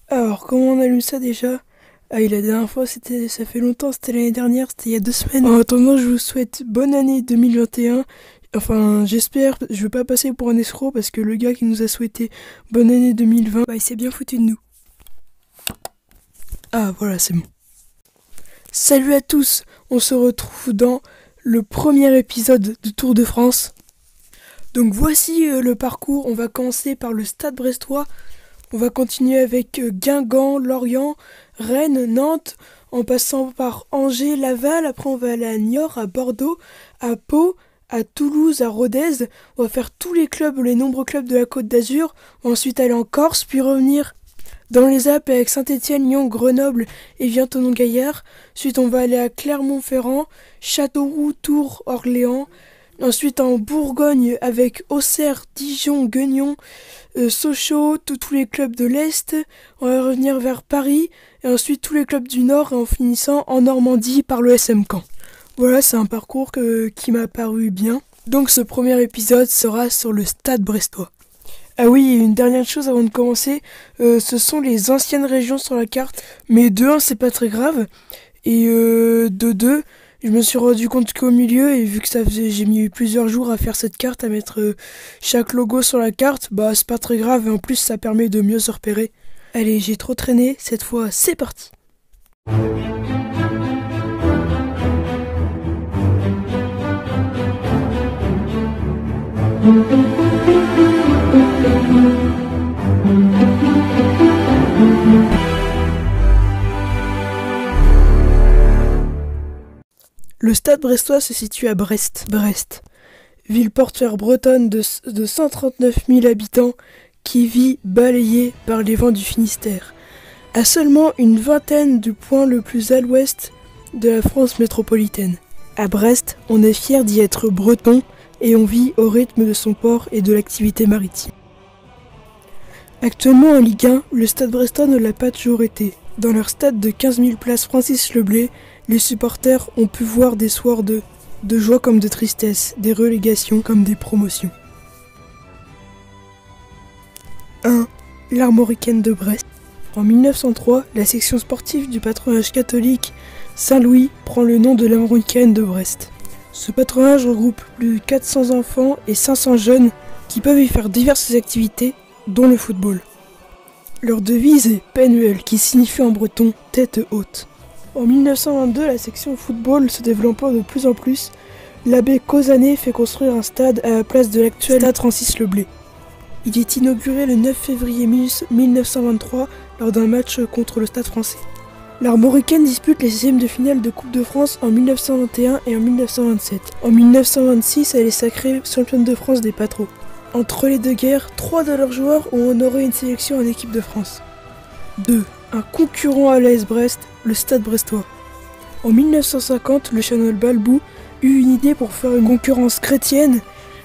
Alors, comment on allume ça déjà? Ah, et la dernière fois, ça fait longtemps, c'était l'année dernière, c'était il y a 2 semaines. En attendant, je vous souhaite bonne année 2021. Enfin, j'espère, je veux pas passer pour un escroc parce que le gars qui nous a souhaité bonne année 2020, bah, il s'est bien foutu de nous. Ah, voilà, c'est bon. Salut à tous, on se retrouve dans le premier épisode de Tour de France. Donc voici le parcours, on va commencer par le Stade Brestois. On va continuer avec Guingamp, Lorient, Rennes, Nantes, en passant par Angers, Laval. Après on va aller à Niort, à Bordeaux, à Pau, à Toulouse, à Rodez. On va faire tous les clubs, les nombreux clubs de la Côte d'Azur. Ensuite aller en Corse, puis revenir dans les Alpes avec Saint-Étienne, Lyon, Grenoble et Vienthonon-Gaillard. Ensuite on va aller à Clermont-Ferrand, Châteauroux, Tours, Orléans. Ensuite en Bourgogne avec Auxerre, Dijon, Guignon, Sochaux, tous les clubs de l'Est. On va revenir vers Paris et ensuite tous les clubs du Nord et en finissant en Normandie par le SM Caen. Voilà, c'est un parcours qui m'a paru bien. Donc ce premier épisode sera sur le Stade Brestois. Ah oui, et une dernière chose avant de commencer, ce sont les anciennes régions sur la carte. Mais de 1, c'est pas très grave. Et de 2, je me suis rendu compte qu'au milieu, et vu que j'ai mis plusieurs jours à faire cette carte, à mettre chaque logo sur la carte, bah c'est pas très grave et en plus ça permet de mieux se repérer. Allez, j'ai trop traîné, cette fois c'est parti. Le Stade Brestois se situe à Brest, ville portuaire bretonne de 139 000 habitants qui vit balayée par les vents du Finistère, à seulement une vingtaine du point le plus à l'ouest de la France métropolitaine. À Brest, on est fier d'y être breton et on vit au rythme de son port et de l'activité maritime. Actuellement en Ligue 1, le Stade Brestois ne l'a pas toujours été. Dans leur stade de 15 000 places Francis Leblay, les supporters ont pu voir des soirs de joie comme de tristesse, des relégations comme des promotions. 1. L'Armoricaine de Brest. En 1903, la section sportive du patronage catholique Saint-Louis prend le nom de l'Armoricaine de Brest. Ce patronage regroupe plus de 400 enfants et 500 jeunes qui peuvent y faire diverses activités, dont le football. Leur devise est Penuel, qui signifie en breton tête haute. En 1922, la section football se développant de plus en plus, l'abbé Causanet fait construire un stade à la place de l'actuel stade Francis Leblay. Il est inauguré le 9 février 1923 lors d'un match contre le Stade français. L'Armoricaine dispute les 16e de finale de Coupe de France en 1921 et en 1927. En 1926, elle est sacrée championne de France des Patros. Entre les deux guerres, 3 de leurs joueurs ont honoré une sélection en équipe de France. 2. Un concurrent à l'AS Brest, le Stade Brestois. En 1950, le chanoine Balbou eut une idée pour faire une concurrence chrétienne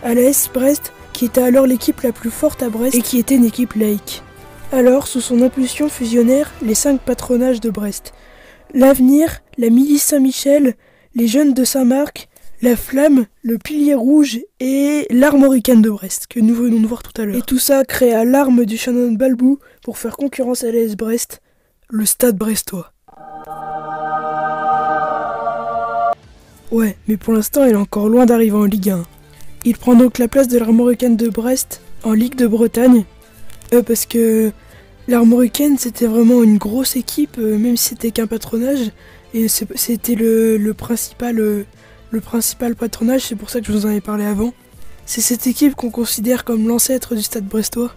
à l'AS Brest, qui était alors l'équipe la plus forte à Brest et qui était une équipe laïque. Alors, sous son impulsion fusionnèrent les 5 patronages de Brest. L'Avenir, la Milice Saint-Michel, les Jeunes de Saint-Marc, la Flamme, le Pilier Rouge et l'Armoricaine de Brest, que nous venons de voir tout à l'heure. Et tout ça créa l'arme du chanoine Balbou pour faire concurrence à l'AS Brest, le Stade Brestois. Ouais, mais pour l'instant, il est encore loin d'arriver en Ligue 1. Il prend donc la place de l'Armoricaine de Brest en Ligue de Bretagne, parce que l'Armoricaine, c'était vraiment une grosse équipe, même si c'était qu'un patronage, et c'était le principal patronage, c'est pour ça que je vous en ai parlé avant. C'est cette équipe qu'on considère comme l'ancêtre du Stade Brestois.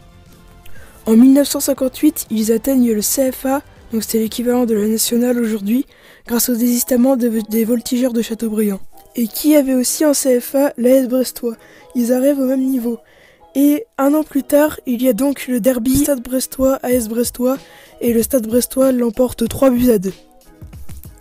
En 1958, ils atteignent le CFA, donc c'est l'équivalent de la nationale aujourd'hui, grâce au désistement des voltigeurs de Châteaubriand. Et qui avait aussi en CFA l'AS Brestois. Ils arrivent au même niveau. Et un an plus tard, il y a donc le derby Stade Brestois, AS Brestois, et le Stade Brestois l'emporte 3-2.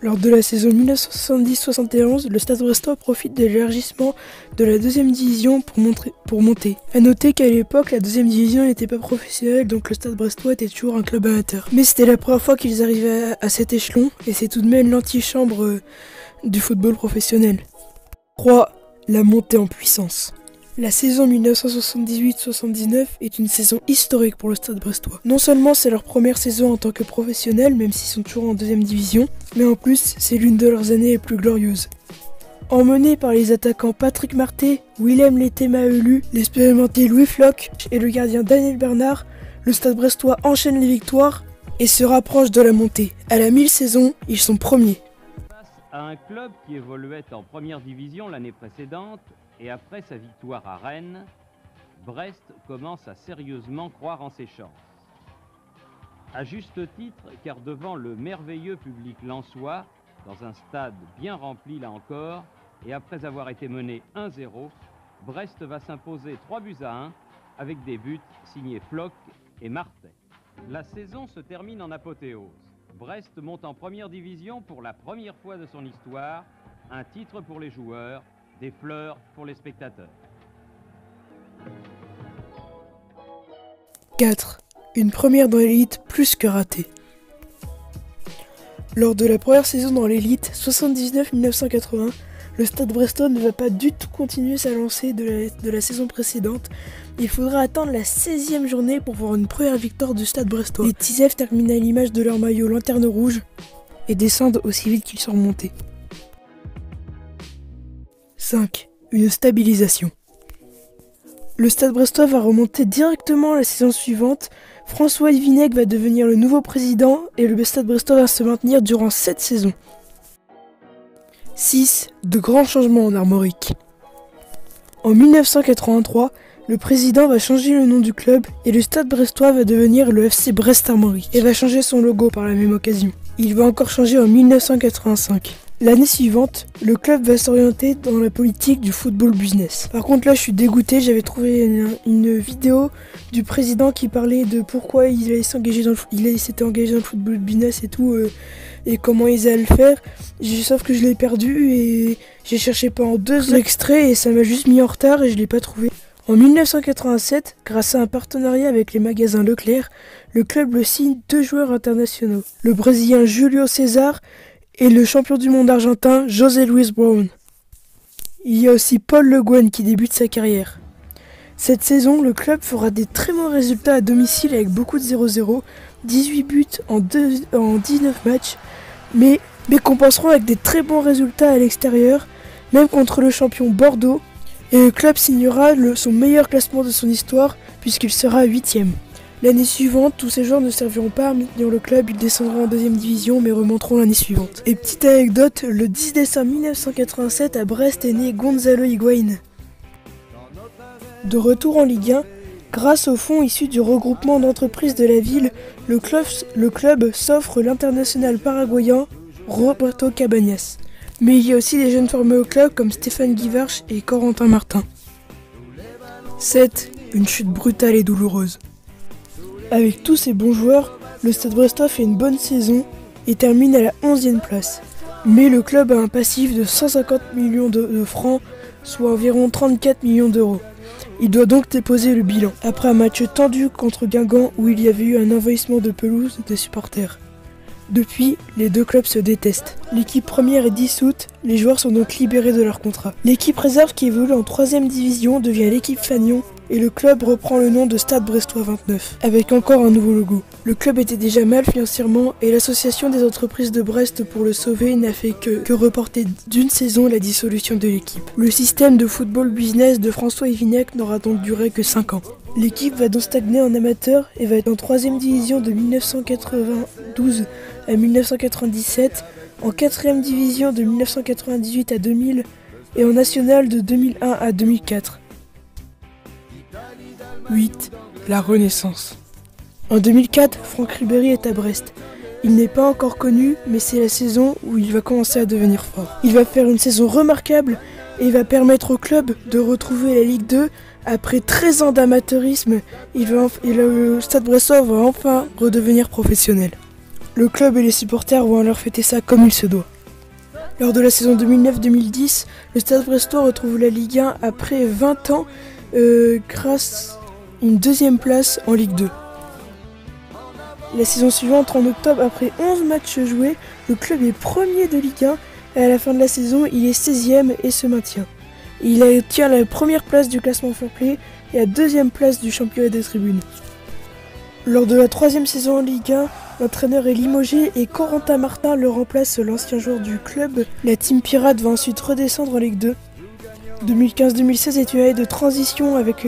Lors de la saison 1970-71, le Stade Brestois profite de l'élargissement de la 2e division pour monter. A noter qu'à l'époque, la 2e division n'était pas professionnelle, donc le Stade Brestois était toujours un club amateur. Mais c'était la première fois qu'ils arrivaient à cet échelon, et c'est tout de même l'antichambre du football professionnel. 3. La montée en puissance. La saison 1978-79 est une saison historique pour le Stade brestois. Non seulement c'est leur première saison en tant que professionnels, même s'ils sont toujours en deuxième division, mais en plus c'est l'une de leurs années les plus glorieuses. Emmené par les attaquants Patrick Marté, Willem Leté-Mahelu, l'expérimenté Louis Floch et le gardien Daniel Bernard, le Stade brestois enchaîne les victoires et se rapproche de la montée. À la mi-saison, ils sont premiers. Face à un club qui évoluait en première division l'année précédente et après sa victoire à Rennes, Brest commence à sérieusement croire en ses chances. À juste titre, car devant le merveilleux public lensois, dans un stade bien rempli là encore, et après avoir été mené 1-0, Brest va s'imposer 3-1 avec des buts signés Floch et Martet. La saison se termine en apothéose. Brest monte en première division pour la première fois de son histoire, un titre pour les joueurs, des fleurs pour les spectateurs. 4. Une première dans l'élite plus que ratée. Lors de la première saison dans l'élite, 79-1980, le Stade brestois ne va pas du tout continuer sa lancée de la saison précédente. Il faudra attendre la 16e journée pour voir une première victoire du Stade brestois. Les Tisefs terminent à l'image de leur maillot lanterne rouge et descendent aussi vite qu'ils sont remontés. 5. Une stabilisation. Le Stade brestois va remonter directement la saison suivante. François Vinec va devenir le nouveau président et le Stade brestois va se maintenir durant 7 saisons. 6. De grands changements en armorique. En 1983, le président va changer le nom du club et le Stade brestois va devenir le FC Brest Armorique et va changer son logo par la même occasion. Il va encore changer en 1985. L'année suivante, le club va s'orienter dans la politique du football business. Par contre là je suis dégoûté, j'avais trouvé une vidéo du président qui parlait de pourquoi il s'était engagé dans le football business et tout, et comment ils allaient le faire. Sauf que je l'ai perdu et j'ai cherché pendant 2 extraits et ça m'a juste mis en retard et je l'ai pas trouvé. En 1987, grâce à un partenariat avec les magasins Leclerc, le club le signe 2 joueurs internationaux, le Brésilien Julio César et le champion du monde argentin José Luis Brown. Il y a aussi Paul Le Guen qui débute sa carrière. Cette saison, le club fera des très bons résultats à domicile avec beaucoup de 0-0, 18 buts en 19 matchs, mais compenseront avec des très bons résultats à l'extérieur, même contre le champion Bordeaux, et le club signera son meilleur classement de son histoire puisqu'il sera 8e. L'année suivante, tous ces joueurs ne serviront pas à maintenir le club, ils descendront en 2e division mais remonteront l'année suivante. Et petite anecdote, le 10 décembre 1987 à Brest est né Gonzalo Higuaín. De retour en Ligue 1, grâce aux fonds issus du regroupement d'entreprises de la ville, le club s'offre l'international paraguayen Roberto Cabañas. Mais il y a aussi des jeunes formés au club comme Stéphane Guivarch et Corentin Martin. 7. Une chute brutale et douloureuse. Avec tous ces bons joueurs, le Stade brestois fait une bonne saison et termine à la 11e place. Mais le club a un passif de 150 millions de francs, soit environ 34 millions d'euros. Il doit donc déposer le bilan, après un match tendu contre Guingamp où il y avait eu un envahissement de pelouse des supporters. Depuis, les 2 clubs se détestent. L'équipe première est dissoute, les joueurs sont donc libérés de leur contrat. L'équipe réserve qui évolue en 3e division devient l'équipe Fagnon et le club reprend le nom de Stade brestois 29, avec encore un nouveau logo. Le club était déjà mal financièrement et l'association des entreprises de Brest pour le sauver n'a fait que reporter d'1 saison la dissolution de l'équipe. Le système de football business de François Vinec n'aura donc duré que 5 ans. L'équipe va donc stagner en amateur et va être en 3e division de 1992 à 1997, en 4e division de 1998 à 2000 et en national de 2001 à 2004. 8. La Renaissance. En 2004, Franck Ribéry est à Brest. Il n'est pas encore connu, mais c'est la saison où il va commencer à devenir fort. Il va faire une saison remarquable et va permettre au club de retrouver la Ligue 2 après 13 ans d'amateurisme. Le Stade brestois va enfin redevenir professionnel. Le club et les supporters vont alors fêter ça comme il se doit. Lors de la saison 2009-2010, le Stade brestois retrouve la Ligue 1 après 20 ans grâce à une 2e place en Ligue 2. La saison suivante, en octobre, après 11 matchs joués, le club est premier de Ligue 1 et à la fin de la saison, il est 16e et se maintient. Il tient la première place du classement Fair Play et la deuxième place du championnat des tribunes. Lors de la troisième saison en Ligue 1, l'entraîneur est limogé et Corentin Martin le remplace, l'ancien joueur du club. La Team Pirate va ensuite redescendre en Ligue 2. 2015-2016 est une année de transition avec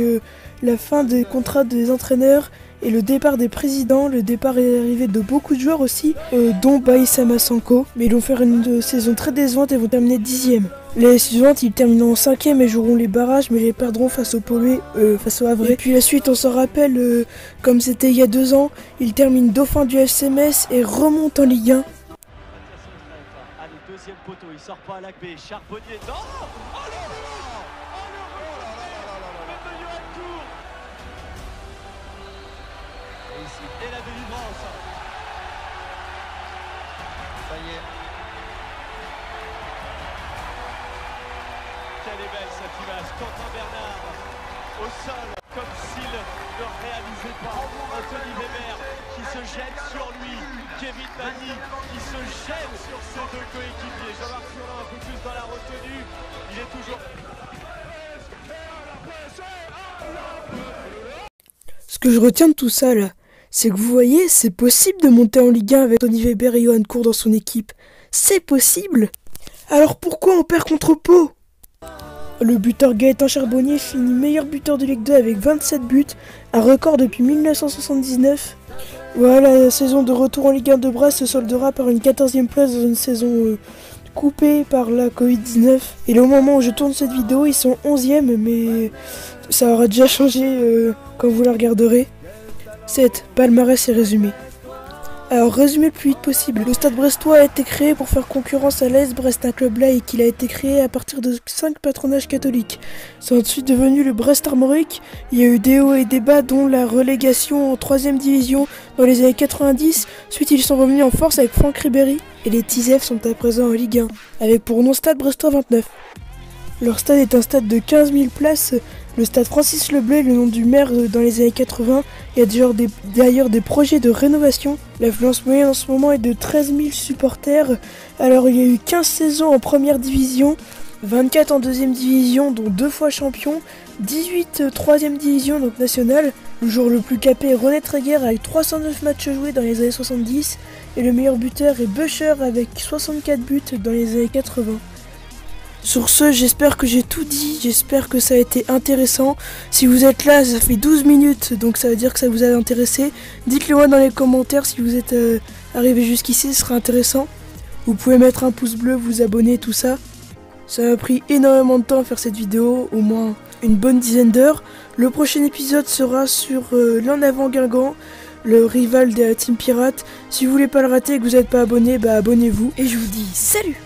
la fin des contrats des entraîneurs et le départ des présidents. Le départ est arrivé de beaucoup de joueurs aussi, dont Baïsama Sanko, mais ils vont faire une saison très décevante et vont terminer 10e. Les suivantes, ils termineront 5e et joueront les barrages, mais les perdront face au Pollué, face au Havre. Et puis la suite, on s'en rappelle, comme c'était il y a 2 ans, ils terminent dauphin du FC Metz et remontent en Ligue 1. Allez, deuxième poteau, il sort pas à l'ACB, Charbonnier, non. Et la délivrance. Ça y est. Quelle est belle cette image. Quentin Bernard au sol, comme s'il ne réalisait pas. Anthony Weber qui se jette sur lui. Kevin Magny qui se jette sur ses 2 coéquipiers. Jean-Marc Furlan un peu plus dans la retenue. Il est toujours... Ce que je retiens de tout ça là, c'est que vous voyez, c'est possible de monter en Ligue 1 avec Tony Weber et Johan Cour dans son équipe. C'est possible. Alors pourquoi on perd contre Pau? Le buteur Gaëtan Charbonnier finit meilleur buteur de Ligue 2 avec 27 buts, un record depuis 1979. Voilà, la saison de retour en Ligue 1 de Brest se soldera par une 14e place dans une saison coupée par la Covid-19. Et là, au moment où je tourne cette vidéo, ils sont 11e, mais ça aura déjà changé quand vous la regarderez. 7. Palmarès et résumé. Alors, résumé le plus vite possible. Le Stade Brestois a été créé pour faire concurrence à l'AS Brest, un club laïque. Il a été créé à partir de 5 patronages catholiques. C'est ensuite devenu le Brest Armorique. Il y a eu des hauts et des bas, dont la relégation en 3ème division dans les années 90. Ensuite, ils sont revenus en force avec Franck Ribéry. Et les Tisef sont à présent en Ligue 1, avec pour nom Stade Brestois 29. Leur stade est un stade de 15 000 places. Le stade Francis Leblay, le nom du maire dans les années 80, il y a d'ailleurs des projets de rénovation. L'affluence moyenne en ce moment est de 13 000 supporters. Alors il y a eu 15 saisons en première division, 24 en deuxième division, dont 2 fois champion, 18 troisième division, donc nationale. Le joueur le plus capé est René Tréguer avec 309 matchs joués dans les années 70. Et le meilleur buteur est Böcher avec 64 buts dans les années 80. Sur ce, j'espère que j'ai tout dit, j'espère que ça a été intéressant. Si vous êtes là, ça fait 12 minutes, donc ça veut dire que ça vous a intéressé. Dites-le moi dans les commentaires si vous êtes arrivé jusqu'ici, ce sera intéressant. Vous pouvez mettre un pouce bleu, vous abonner, tout ça. Ça m'a pris énormément de temps à faire cette vidéo, au moins une bonne dizaine d'heures. Le prochain épisode sera sur l'En Avant Guingamp, le rival de la Team Pirate. Si vous voulez pas le rater et que vous n'êtes pas abonné, bah abonnez-vous. Et je vous dis salut!